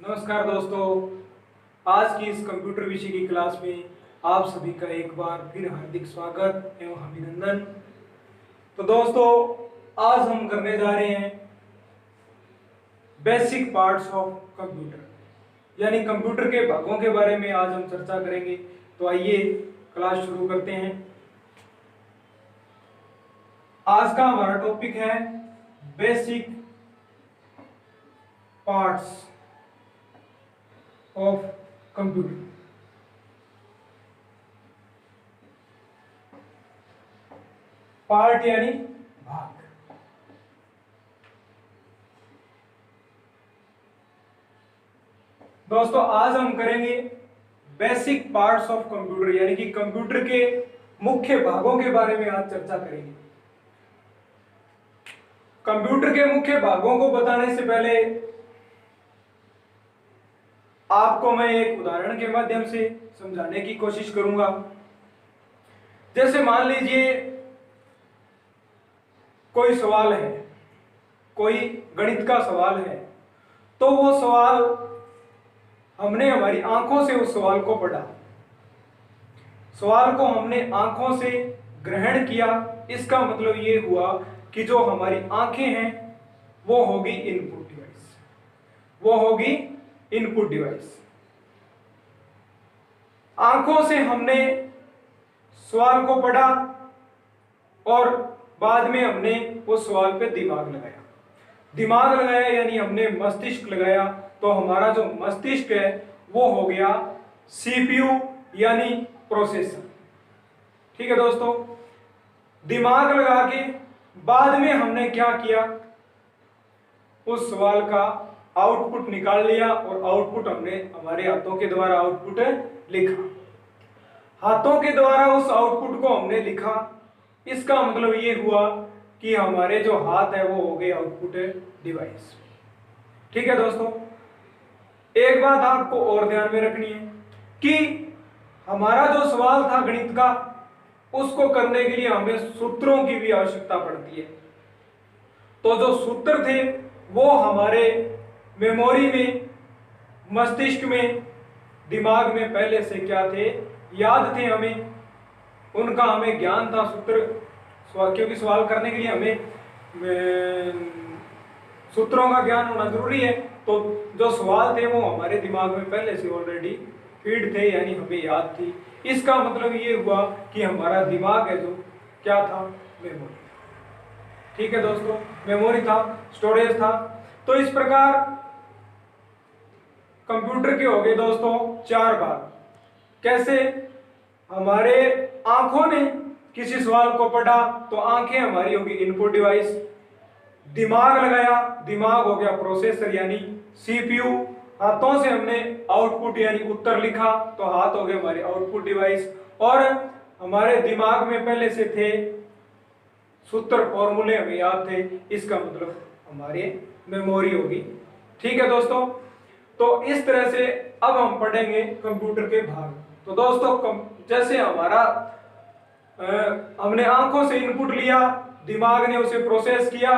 नमस्कार दोस्तों। आज की इस कंप्यूटर विषय की क्लास में आप सभी का एक बार फिर हार्दिक स्वागत एवं अभिनंदन। तो दोस्तों, आज हम करने जा रहे हैं बेसिक पार्ट्स ऑफ कंप्यूटर, यानी कंप्यूटर के भागों के बारे में आज हम चर्चा करेंगे। तो आइए क्लास शुरू करते हैं। आज का हमारा टॉपिक है basic parts of computer. Part यानी भाग। दोस्तों, आज हम करेंगे बेसिक पार्ट्स ऑफ कंप्यूटर, यानी कि कंप्यूटर के मुख्य भागों के बारे में आज चर्चा करेंगे। कंप्यूटर के मुख्य भागों को बताने से पहले आपको मैं एक उदाहरण के माध्यम से समझाने की कोशिश करूंगा। जैसे मान लीजिए कोई सवाल है, कोई गणित का सवाल है, तो वो सवाल हमने हमारी आंखों से उस सवाल को पढ़ा, सवाल को हमने आंखों से ग्रहण किया। इसका मतलब ये हुआ कि जो हमारी आंखें हैं वो होगी इनपुट डिवाइस, वो होगी इनपुट डिवाइस। आंखों से हमने सवाल को पढ़ा और बाद में हमने उस सवाल पे दिमाग लगाया। दिमाग लगाया यानी हमने मस्तिष्क लगाया। तो हमारा जो मस्तिष्क है वो हो गया सीपीयू यानी प्रोसेसर। ठीक है दोस्तों, दिमाग लगा के बाद में हमने क्या किया, उस सवाल का आउटपुट निकाल लिया और आउटपुट हमने हमारे हाथों के द्वारा आउटपुट लिखा। हाथों के द्वारा उस आउटपुट को हमने लिखा। इसका मतलब ये हुआ कि हमारे जो हाथ है वो हो गए आउटपुट डिवाइस। ठीक है दोस्तों, एक बात आपको और ध्यान में रखनी है कि हमारा जो सवाल था गणित का, उसको करने के लिए हमें सूत्रों की भी आवश्यकता पड़ती है। तो जो सूत्र थे वो हमारे मेमोरी में, मस्तिष्क में, दिमाग में पहले से क्या थे, याद थे हमें, उनका हमें ज्ञान था सूत्र। क्योंकि सवाल करने के लिए हमें सूत्रों का ज्ञान होना जरूरी है। तो जो सवाल थे वो हमारे दिमाग में पहले से ऑलरेडी फीड थे, यानी हमें याद थी। इसका मतलब ये हुआ कि हमारा दिमाग है जो क्या था, मेमोरी। ठीक है दोस्तों, मेमोरी था, स्टोरेज था। तो इस प्रकार कंप्यूटर के हो गए दोस्तों चार भाग। कैसे? हमारे आंखों ने किसी सवाल को पढ़ा तो आंखें हमारी होगी इनपुट डिवाइस। दिमाग लगाया, दिमाग हो गया प्रोसेसर यानी सीपीयू। हाथों से हमने आउटपुट यानी उत्तर लिखा तो हाथ हो गए हमारे आउटपुट डिवाइस। और हमारे दिमाग में पहले से थे सूत्र, फॉर्मूले हमें याद थे। इसका मतलब हमारी मेमोरी होगी। ठीक है दोस्तों, तो इस तरह से अब हम पढ़ेंगे कंप्यूटर के भाग। तो दोस्तों, जैसे हमारा हमने आंखों से इनपुट लिया, दिमाग ने उसे प्रोसेस किया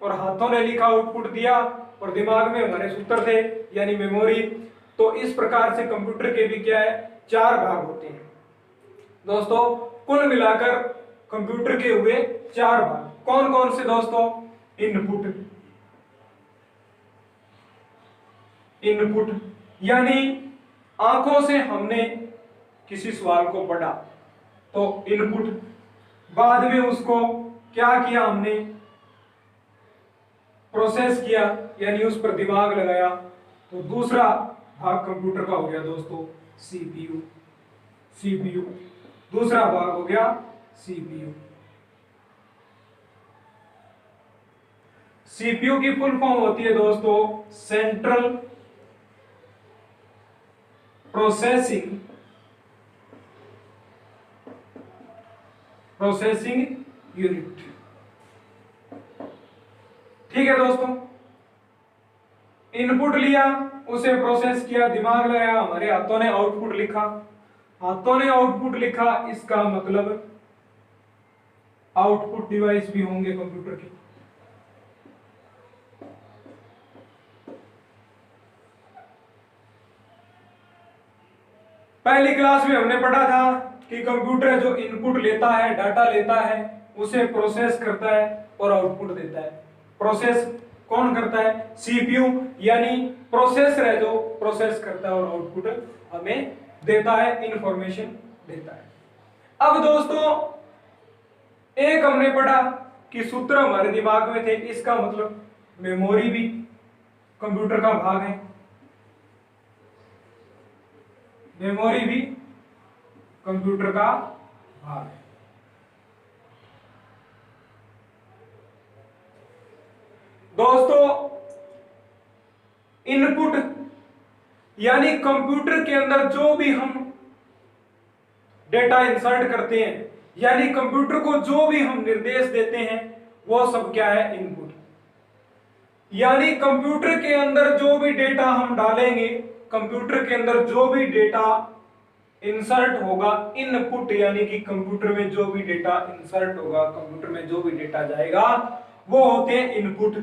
और हाथों ने लिखा, आउटपुट दिया, और दिमाग में हमारे सूत्र थे यानी मेमोरी। तो इस प्रकार से कंप्यूटर के भी क्या है, चार भाग होते हैं दोस्तों। कुल मिलाकर कंप्यूटर के हुए चार भाग। कौन कौन से दोस्तों? इनपुट, इनपुट यानी आंखों से हमने किसी सवाल को पढ़ा तो इनपुट। बाद में उसको क्या किया, हमने प्रोसेस किया यानी उस पर दिमाग लगाया। तो दूसरा भाग कंप्यूटर का हो गया दोस्तों सीपीयू। सीपीयू दूसरा भाग हो गया सीपीयू। सीपीयू की फुल फॉर्म होती है दोस्तों सेंट्रल प्रोसेसिंग यूनिट। ठीक है दोस्तों, इनपुट लिया, उसे प्रोसेस किया, दिमाग लगाया, हमारे हाथों ने आउटपुट लिखा। हाथों ने आउटपुट लिखा, इसका मतलब आउटपुट डिवाइस भी होंगे कंप्यूटर की। पहली क्लास में हमने पढ़ा था कि कंप्यूटर जो इनपुट लेता है, डाटा लेता है, उसे प्रोसेस करता है और आउटपुट देता है। प्रोसेस कौन करता है? सीपीयू, यानी प्रोसेसर है जो प्रोसेस करता है और आउटपुट हमें देता है, इंफॉर्मेशन देता है। अब दोस्तों एक हमने पढ़ा कि सूत्र हमारे दिमाग में थे, इसका मतलब मेमोरी भी कंप्यूटर का भाग है, मेमोरी भी कंप्यूटर का भाग है। दोस्तों इनपुट यानी कंप्यूटर के अंदर जो भी हम डेटा इंसर्ट करते हैं, यानी कंप्यूटर को जो भी हम निर्देश देते हैं, वो सब क्या है? इनपुट। यानी कंप्यूटर के अंदर जो भी डेटा हम डालेंगे, कंप्यूटर के अंदर जो भी डेटा इंसर्ट होगा, इनपुट यानी कि कंप्यूटर में जो भी डेटा इंसर्ट होगा, कंप्यूटर में जो भी डेटा जाएगा, वो होते हैं इनपुट।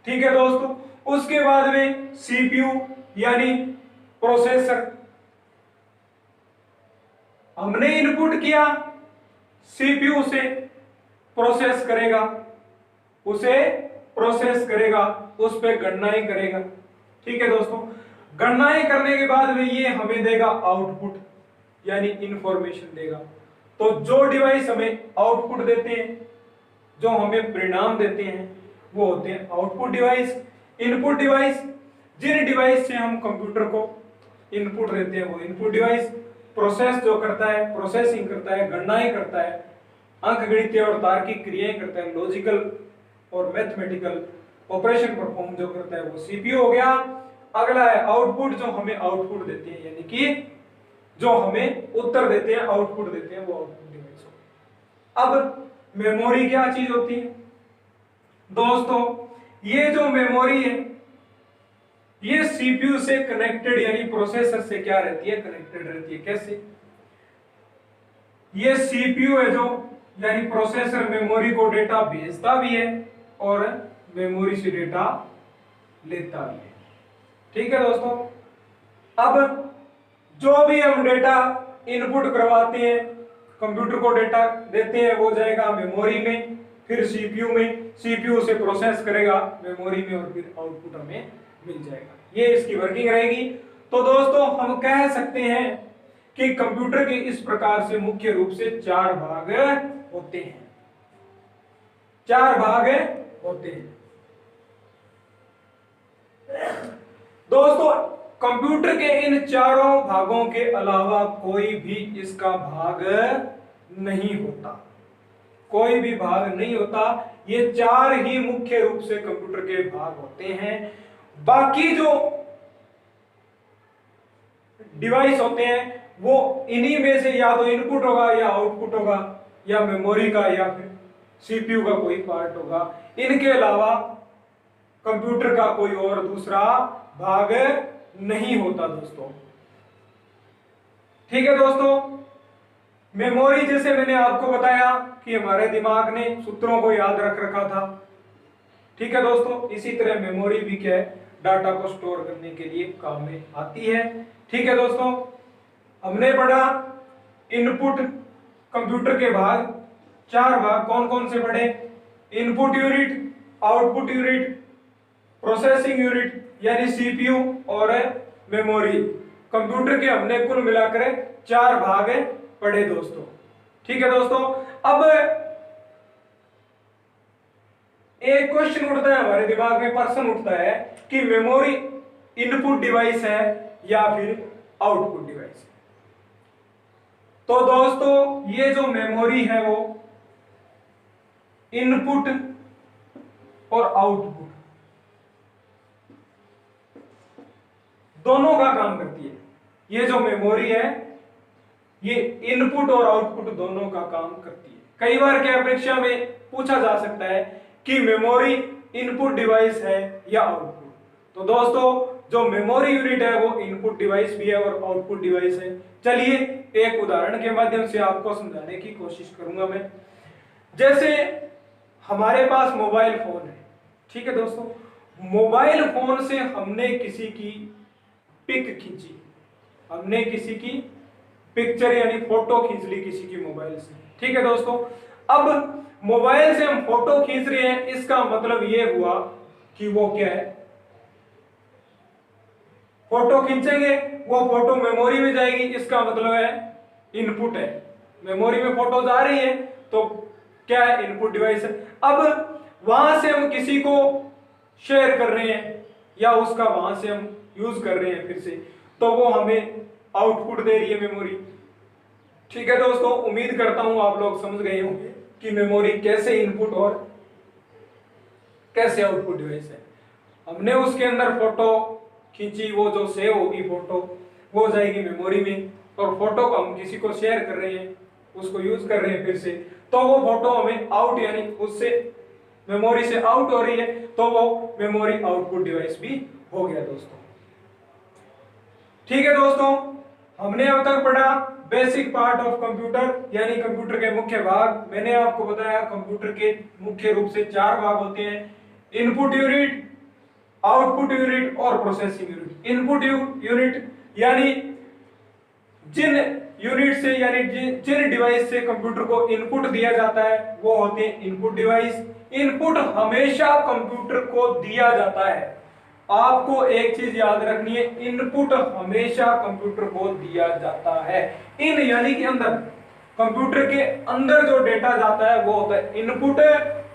ठीक है दोस्तों। उसके बाद में सीपीयू यानी प्रोसेसर, हमने इनपुट किया, सीपीयू उसे प्रोसेस करेगा, उसे प्रोसेस करेगा, उस पे गणनाएं करेगा। ठीक है दोस्तों। गणनाएं करने के बाद में ये हमें देगा आउटपुट, यानी इंफॉर्मेशन देगा। तो जो डिवाइस हमें आउटपुट देते हैं, जो हमें परिणाम देते हैं, वो होते हैं आउटपुट डिवाइस। इनपुट डिवाइस, जिन डिवाइस से हम कंप्यूटर को इनपुट देते हैं, वो इनपुट डिवाइस। प्रोसेस जो करता है, प्रोसेसिंग करता है, गणनाएं करता है, अंकगणितीय और तार्किक क्रियाएं करता है, लॉजिकल और मैथमेटिकल ऑपरेशन परफॉर्म जो करता है, वो सीपीयू हो गया। अगला है आउटपुट, जो हमें आउटपुट देते हैं, यानी कि जो हमें उत्तर देते हैं, आउटपुट देते हैं, वो आउटपुट डिवाइस हो। अब मेमोरी क्या चीज होती है दोस्तों? ये जो मेमोरी है, ये सीपीयू से कनेक्टेड, यानी प्रोसेसर से क्या रहती है? कनेक्टेड रहती है। कैसे? ये सीपीयू है जो, यानी प्रोसेसर मेमोरी को डेटा भेजता भी है और मेमोरी से डेटा लेता भी है। ठीक है दोस्तों। अब जो भी हम डेटा इनपुट करवाते हैं, कंप्यूटर को डेटा देते हैं, वो जाएगा मेमोरी में, फिर सीपीयू में, सीपीयू से प्रोसेस करेगा मेमोरी में और फिर आउटपुट हमें मिल जाएगा। ये इसकी वर्किंग रहेगी। तो दोस्तों हम कह सकते हैं कि कंप्यूटर के इस प्रकार से मुख्य रूप से 4 भाग होते हैं, 4 भाग होते हैं। दोस्तों कंप्यूटर के इन चारों भागों के अलावा कोई भी इसका भाग नहीं होता, कोई भी भाग नहीं होता। ये 4 ही मुख्य रूप से कंप्यूटर के भाग होते हैं। बाकी जो डिवाइस होते हैं वो इन्हीं में से या तो इनपुट होगा या आउटपुट होगा, या मेमोरी का या फिर सीपीयू का कोई पार्ट होगा। इनके अलावा कंप्यूटर का कोई और दूसरा भाग नहीं होता दोस्तों। ठीक है दोस्तों। मेमोरी, जैसे मैंने आपको बताया कि हमारे दिमाग ने सूत्रों को याद रख रखा था। ठीक है दोस्तों। इसी तरह मेमोरी भी क्या है? डाटा को स्टोर करने के लिए काम में आती है। ठीक है दोस्तों। हमने पढ़ा इनपुट कंप्यूटर के भाग, 4 भाग कौन कौन से पढ़े? Input unit, output unit, processing unit यानी सीपीयू और मेमोरी। कंप्यूटर के हमने कुल मिलाकर 4 भाग पढ़े दोस्तों। ठीक है दोस्तों। अब एक क्वेश्चन उठता है हमारे दिमाग में, प्रश्न उठता है कि मेमोरी इनपुट डिवाइस है या फिर आउटपुट डिवाइस है। तो दोस्तों ये जो मेमोरी है वो इनपुट और आउटपुट दोनों का काम करती है। ये जो मेमोरी है ये इनपुट और आउटपुट दोनों का काम करती है। कई बार क्या परीक्षा में पूछा जा सकता है कि मेमोरी इनपुट डिवाइस है या आउटपुट। तो दोस्तों जो मेमोरी यूनिट है वो इनपुट डिवाइस भी है और आउटपुट डिवाइस है। चलिए एक उदाहरण के माध्यम से आपको समझाने की कोशिश करूंगा मैं। जैसे हमारे पास मोबाइल फोन है। ठीक है दोस्तों। मोबाइल फोन से हमने किसी की पिक खींची, हमने किसी की पिक्चर यानी फोटो खींच ली किसी की मोबाइल से। ठीक है दोस्तों, अब मोबाइल से हम फोटो खींच रहे हैं, इसका मतलब ये हुआ कि वो क्या है, फोटो खींचेंगे, वो फोटो मेमोरी में जाएगी, इसका मतलब है इनपुट है। मेमोरी में फोटो जा रही है तो क्या है, इनपुट डिवाइस है। अब वहां से हम किसी को शेयर कर रहे हैं या उसका वहां से हम यूज कर रहे हैं फिर से, तो वो हमें आउटपुट दे रही है मेमोरी। ठीक है दोस्तों, उम्मीद करता हूं आप लोग समझ गए होंगे कि मेमोरी कैसे इनपुट और कैसे आउटपुट डिवाइस है। हमने उसके अंदर फोटो खींची, वो जो सेव होगी फोटो वो जाएगी मेमोरी में, और फोटो को हम किसी को शेयर कर रहे हैं, उसको यूज कर रहे हैं फिर से, तो वो फोटो हमें आउट यानी उससे मेमोरी से आउट हो रही है, तो वो मेमोरी आउटपुट डिवाइस भी हो गया दोस्तों। ठीक है दोस्तों, हमने अब तक पढ़ा बेसिक पार्ट ऑफ कंप्यूटर यानी कंप्यूटर के मुख्य भाग। मैंने आपको बताया कंप्यूटर के मुख्य रूप से 4 भाग होते हैं, इनपुट यूनिट, आउटपुट यूनिट और प्रोसेसिंग यूनिट। इनपुट यूनिट यानी जिन यूनिट से यानी जिन डिवाइस से कंप्यूटर को इनपुट दिया जाता है वो होते हैं इनपुट डिवाइस। इनपुट हमेशा कंप्यूटर को दिया जाता है, आपको एक चीज याद रखनी है, इनपुट हमेशा कंप्यूटर को दिया जाता है। इन यानी कि अंदर, कंप्यूटर के अंदर जो डेटा जाता है वो होता है इनपुट।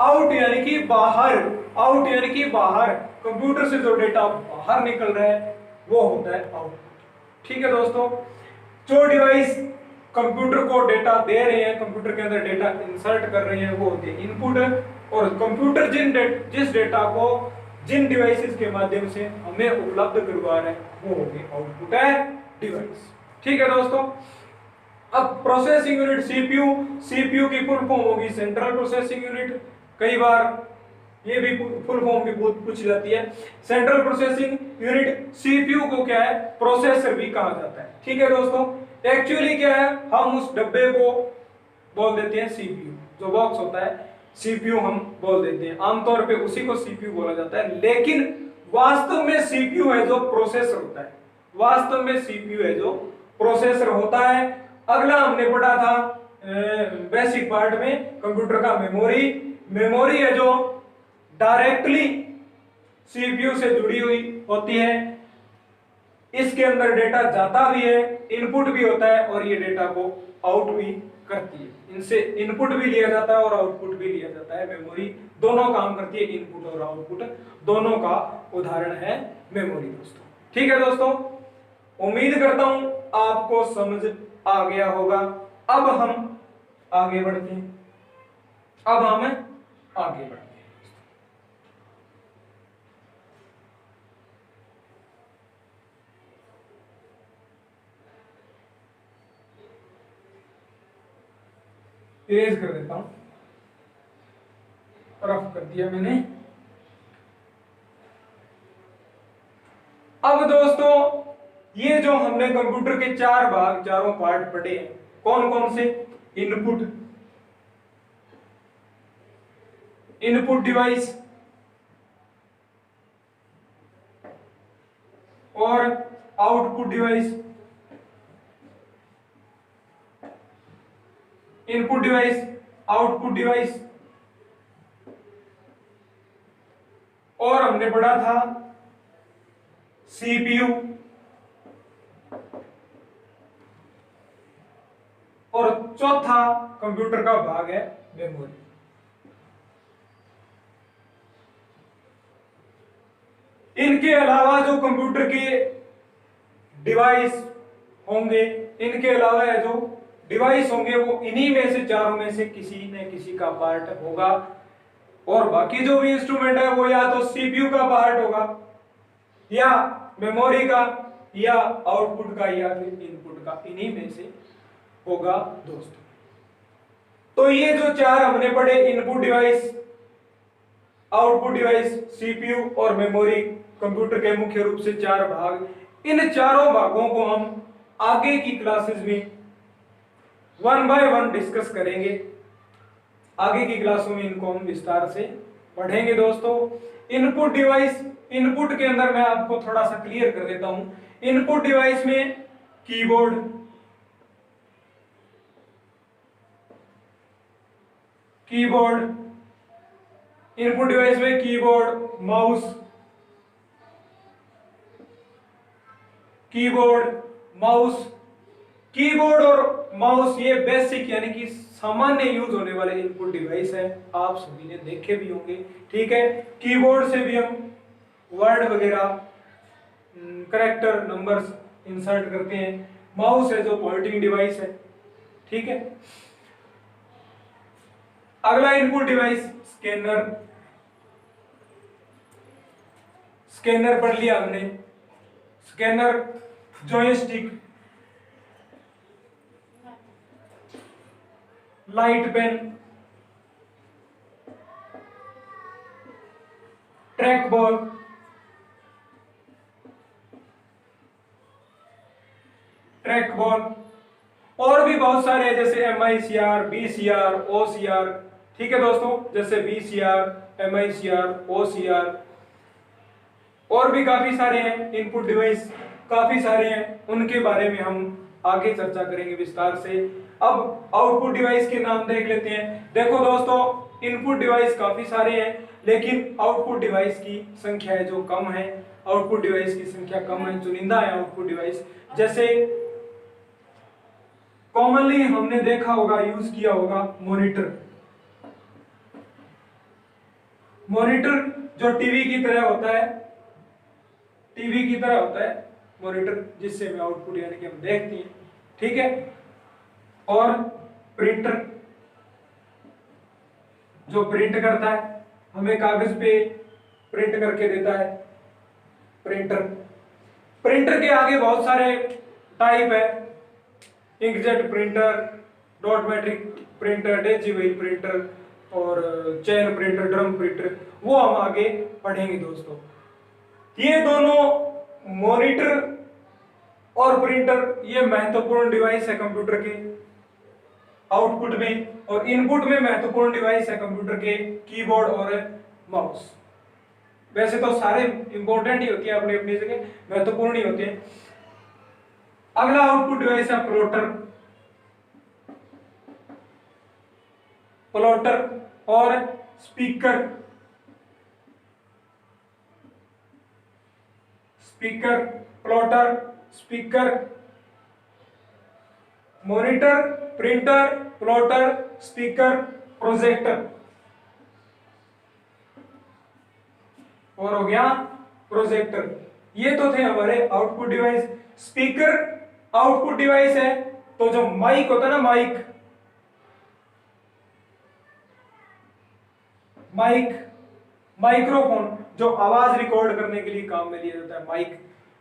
आउट यानी कि बाहर, आउट यानी कि बाहर, कंप्यूटर से जो डेटा बाहर निकल रहा है वो होता है आउटपुट। ठीक है दोस्तों, जो डिवाइस कंप्यूटर को डेटा दे रहे हैं, कंप्यूटर के अंदर डेटा इंसर्ट कर रहे हैं, वो होते हैं इनपुट। और कंप्यूटर जिस डेटा को जिन डिवाइसेस के माध्यम से हमें उपलब्ध करवा रहे हैं वो होगी आउटपुट है डिवाइस। ठीक है दोस्तों, अब प्रोसेसिंग यूनिट सीपीयू, सीपीयू की फुल फॉर्म होगी सेंट्रल प्रोसेसिंग यूनिट। कई बार ये भी फुल फॉर्म भी बहुत पूछी जाती है। सेंट्रल प्रोसेसिंग यूनिट, सीपीयू को क्या है, प्रोसेसर भी कहा जाता है। ठीक है दोस्तों, एक्चुअली क्या है, हम उस डब्बे को बोल देते हैं सीपीयू, जो बॉक्स होता है सीपीयू हम बोल देते हैं, आमतौर पे उसी को सीपीयू बोला जाता है, लेकिन वास्तव में सीपीयू है जो प्रोसेसर होता है, वास्तव में सीपीयू है जो प्रोसेसर होता है। अगला हमने पढ़ा था बेसिक पार्ट में कंप्यूटर का मेमोरी। मेमोरी है जो डायरेक्टली सीपीयू से जुड़ी हुई होती है, इसके अंदर डेटा जाता भी है, इनपुट भी होता है और ये डेटा को आउट भी करती है। इनसे इनपुट भी लिया जाता है और आउटपुट भी लिया जाता है। मेमोरी दोनों काम करती है, इनपुट और आउटपुट दोनों का उदाहरण है मेमोरी दोस्तों। ठीक है दोस्तों, उम्मीद करता हूं आपको समझ आ गया होगा। अब हम आगे बढ़ते हैं, अब हम आगे बढ़ते हैं। इरेज कर देता हूं, रफ कर दिया मैंने। अब दोस्तों, ये जो हमने कंप्यूटर के 4 भाग, चारों पार्ट पढ़े हैं, कौन कौन से, इनपुट, इनपुट डिवाइस और output device, input device, output device, और हमने पढ़ा था सीपीयू, और चौथा कंप्यूटर का भाग है मेमोरी। इनके अलावा जो कंप्यूटर के डिवाइस होंगे, इनके अलावा जो डिवाइस होंगे वो इन्हीं में से, चारों में से किसी न किसी का पार्ट होगा, और बाकी जो भी इंस्ट्रूमेंट है वो या तो सीपीयू का पार्ट होगा, या मेमोरी का, या आउटपुट का, या फिर इनपुट का, इन्हीं में से होगा दोस्तों। तो ये जो 4 हमने पढ़े, input device, output device, CPU और मेमोरी, कंप्यूटर के मुख्य रूप से 4 भाग, इन चारों भागों को हम आगे की क्लासेस में 1 बाय 1 डिस्कस करेंगे। आगे की क्लासों में इनको हम विस्तार से पढ़ेंगे दोस्तों। इनपुट डिवाइस, इनपुट के अंदर मैं आपको थोड़ा सा क्लियर कर देता हूं। इनपुट डिवाइस में कीबोर्ड, कीबोर्ड, इनपुट डिवाइस में keyboard, mouse, keyboard, mouse, keyboard और माउस ये बेसिक यानी कि सामान्य यूज होने वाले इनपुट डिवाइस है, आप सभी ने देखे भी होंगे। ठीक है, कीबोर्ड से भी हम वर्ड वगैरह, कैरेक्टर, नंबर्स इंसर्ट करते हैं। माउस है जो पॉइंटिंग डिवाइस है। ठीक है, अगला इनपुट डिवाइस स्कैनर। स्कैनर पढ़ लिया हमने। Scanner, joystick, light pen, track ball, track ball और भी बहुत सारे हैं जैसे MICR, BCR, OCR। ठीक है दोस्तों, जैसे BCR, MICR, OCR और भी काफी सारे हैं इनपुट डिवाइस, काफी सारे हैं, उनके बारे में हम आगे चर्चा करेंगे विस्तार से। अब आउटपुट डिवाइस के नाम देख लेते हैं। देखो दोस्तों, इनपुट डिवाइस काफी सारे हैं लेकिन आउटपुट डिवाइस की संख्या है जो कम है। आउटपुट डिवाइस की संख्या कम है, चुनिंदा है आउटपुट डिवाइस। जैसे कॉमनली हमने देखा होगा, यूज किया होगा मॉनिटर। मॉनिटर जो टीवी की तरह होता है, टीवी की तरह होता है मॉनिटर, जिससे हमें आउटपुट यानी कि हम देखते हैं। ठीक है, और प्रिंटर जो प्रिंट करता है, हमें कागज पे प्रिंट करके देता है, प्रिंटर। प्रिंटर के आगे बहुत सारे टाइप है, inkjet printer, dot matrix printer, daisy wheel printer और चैन प्रिंटर, ड्रम प्रिंटर, वो हम आगे पढ़ेंगे दोस्तों। ये दोनों मॉनिटर और प्रिंटर ये महत्वपूर्ण डिवाइस है कंप्यूटर के आउटपुट में, और इनपुट में महत्वपूर्ण डिवाइस है कंप्यूटर के कीबोर्ड और माउस। वैसे तो सारे इंपॉर्टेंट ही होते हैं, अपनी अपनी जगह महत्वपूर्ण ही होते हैं। अगला आउटपुट डिवाइस है प्लॉटर। प्लॉटर और speaker. Speaker, plotter, speaker, monitor, printer, plotter, speaker, projector और हो गया प्रोजेक्टर। ये तो थे हमारे output device. Speaker output device है, तो जो माइक होता है ना, माइक, माइक, माइक्रोफोन जो आवाज रिकॉर्ड करने के लिए काम में लिया जाता है, माइक।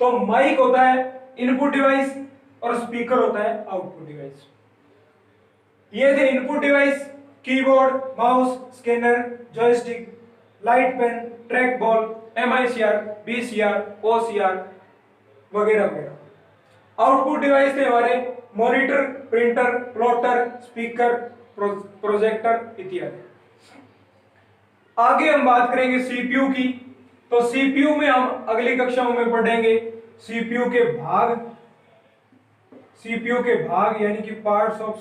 तो माइक होता है इनपुट डिवाइस और स्पीकर होता है आउटपुट डिवाइस। ये थे input device, keyboard, mouse, scanner, joystick, light pen, track ball, MICR, BCR, OCR वगैरह वगैरह। आउटपुट डिवाइस थे हमारे monitor, printer, plotter, speaker, projector इत्यादि। आगे हम बात करेंगे सीपीयू की। तो सीपीयू में हम अगली कक्षाओं में पढ़ेंगे सीपीयू के भाग, सीपीयू के भाग यानी कि पार्ट्स ऑफ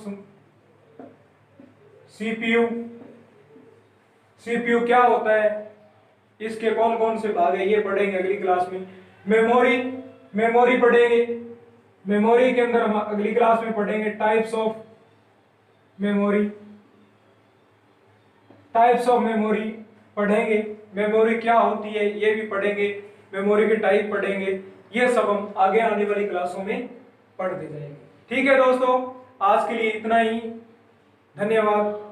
सीपीयू। सीपीयू क्या होता है, इसके कौन कौन से भाग है, ये पढ़ेंगे अगली क्लास में। मेमोरी, मेमोरी पढ़ेंगे। मेमोरी के अंदर हम अगली क्लास में पढ़ेंगे types of memory. Types of memory पढ़ेंगे, मेमोरी क्या होती है ये भी पढ़ेंगे, मेमोरी के टाइप पढ़ेंगे। ये सब हम आगे आने वाली क्लासों में पढ़ते जाएंगे। ठीक है दोस्तों, आज के लिए इतना ही। धन्यवाद।